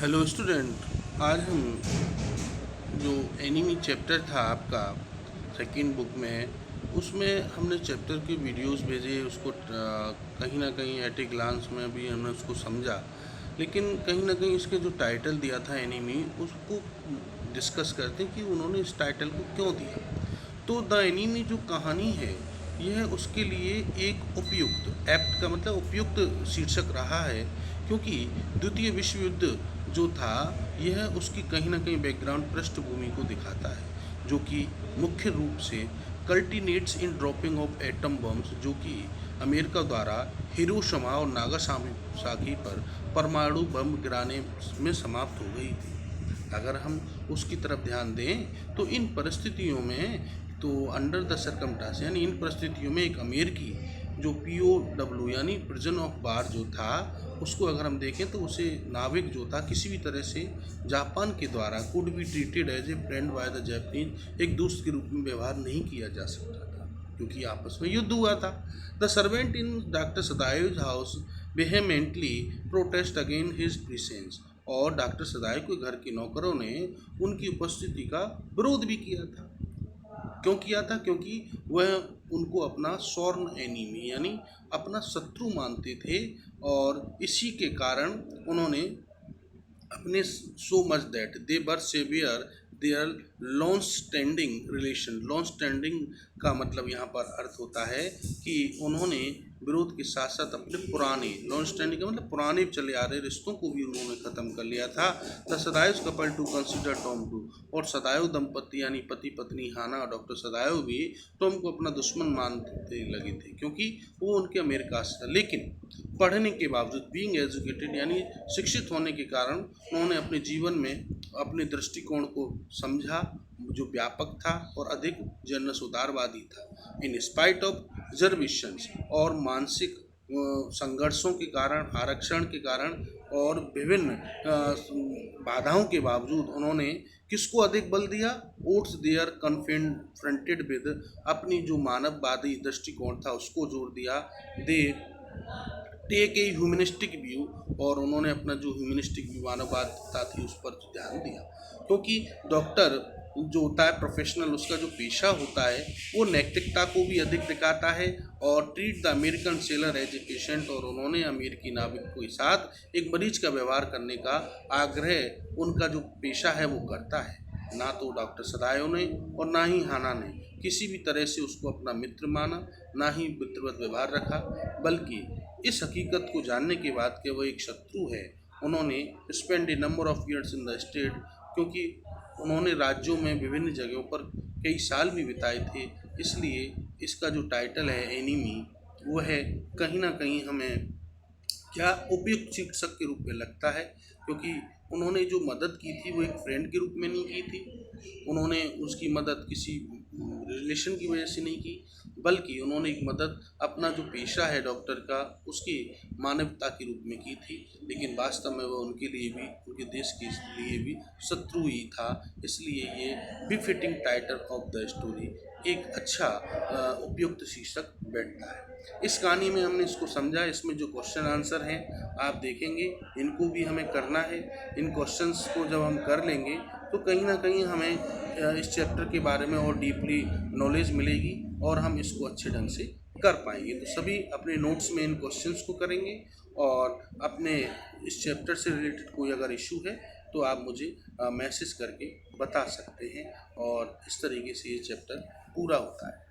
Hello student, आज हम जो एनिमी चैप्टर था आपका सेकंड बुक में, उसमें हमने चैप्टर के वीडियोस भेजे। उसको कहीं ना कहीं एट ए ग्लांस में भी हमने उसको समझा, लेकिन कहीं ना कहीं इसके जो टाइटल दिया था एनिमी, उसको डिस्कस करते हैं कि उन्होंने इस टाइटल को क्यों दिया। तो द एनिमी जो कहानी है, यह उसके लिए एक उपयुक्त एप्ट का मतलब उपयुक्त शीर्षक रहा है, क्योंकि द्वितीय विश्व युद्ध जो था, यह उसकी कहीं ना कहीं बैकग्राउंड पृष्ठभूमि को दिखाता है, जो कि मुख्य रूप से कल्टिनेट्स इन ड्रॉपिंग ऑफ एटम बम्स, जो कि अमेरिका द्वारा हिरोशिमा और नागासाकी पर परमाणु बम गिराने में समाप्त हो गई थी। अगर हम उसकी तरफ ध्यान दें तो इन परिस्थितियों में, तो अंडर द सर्कमस्टांस यानी इन परिस्थितियों में एक अमेरिकी जो POW यानी प्रिजन ऑफ वार जो था, उसको अगर हम देखें तो उसे नाविक जो था किसी भी तरह से जापान के द्वारा could be treated as a friend by the Japanese, एक दोस्त के रूप में व्यवहार नहीं किया जा सकता था, क्योंकि आपस में युद्ध हुआ था। The servant in doctor Sadayu's house vehemently protest again his presence, और डॉक्टर सदायु के घर के नौकरों ने उनकी उपस्थिति का विरोध भी किया था। क्यों किया था? क्योंकि वह उनको अपना स्वर्ण एनिमी यानी अपना शत्रु मानते थे, और इसी के कारण उन्होंने अपने so much that they were saviour their long standing relation. Long standing का मतलब यहाँ पर अर्थ होता है कि उन्होंने विरोध के साथ साथ अपने पुराने, लॉन्ग स्टैंडिंग का मतलब पुराने चले आ रहे रिश्तों को भी उन्होंने ख़त्म कर लिया था। The Sadayu's couple to consider Tom too, और सदायु दंपति यानी पति पत्नी हाना और डॉक्टर सदायु भी टॉम को अपना दुश्मन मानते लगे थे, क्योंकि वो उनके अमेरिका से था। लेकिन पढ़ने के बावजूद, बीइंग एजुकेटेड यानी शिक्षित होने के कारण, उन्होंने अपने जीवन में अपने दृष्टिकोण को समझा जो व्यापक था और अधिक जनरस उदारवादी था। इन स्पाइट ऑफ रिजर्वेशंस, और मानसिक संघर्षों के कारण, आरक्षण के कारण और विभिन्न बाधाओं के बावजूद उन्होंने किसको अधिक बल दिया? ओट्स देयर कन्फ्रंटेड विद, अपनी जो मानववादी दृष्टिकोण था उसको जोर दिया। They take a humanistic view, और उन्होंने अपना जो ह्यूमनिस्टिक व्यू मानववादिता थी उस पर ध्यान दिया, क्योंकि डॉक्टर जो होता है प्रोफेशनल, उसका जो पेशा होता है वो नैतिकता को भी अधिक दिखाता है, और treat the American sailor as a patient, और उन्होंने अमेरिकी नाविक के साथ एक मरीज का व्यवहार करने का आग्रह उनका जो पेशा है वो करता है। ना तो डॉक्टर सदायो ने और ना ही हाना ने किसी भी तरह से उसको अपना मित्र माना, ना ही मित्रवत व्यवहार रखा, बल्कि इस हकीकत को जानने के बाद कि वो एक शत्रु है, उन्होंने spend A number of years in the state, क्योंकि उन्होंने राज्यों में विभिन्न जगहों पर कई साल भी बिताए थे। इसलिए इसका जो टाइटल है एनिमी, वो है कहीं ना कहीं हमें क्या उपयुक्त शिक्षक के रूप में लगता है, क्योंकि उन्होंने जो मदद की थी वो एक फ्रेंड के रूप में नहीं की थी, उन्होंने उसकी मदद किसी रिलेशन की वजह से नहीं की, बल्कि उन्होंने एक मदद अपना जो पेशा है डॉक्टर का, उसकी मानवता के रूप में की थी। लेकिन वास्तव में वो उनके लिए भी, उनके देश के लिए भी शत्रु ही था। इसलिए ये befitting title of the story, एक अच्छा उपयुक्त शीर्षक बैठता है। इस कहानी में हमने इसको समझा। इसमें जो क्वेश्चन आंसर हैं आप देखेंगे, इनको भी हमें करना है। इन क्वेश्चंस को जब हम कर लेंगे तो कहीं ना कहीं हमें इस चैप्टर के बारे में और डीपली नॉलेज मिलेगी, और हम इसको अच्छे ढंग से कर पाएंगे। तो सभी अपने नोट्स में इन क्वेश्चंस को करेंगे, और अपने इस चैप्टर से रिलेटेड कोई अगर इशू है तो आप मुझे मैसेज करके बता सकते हैं, और इस तरीके से ये चैप्टर पूरा होता है।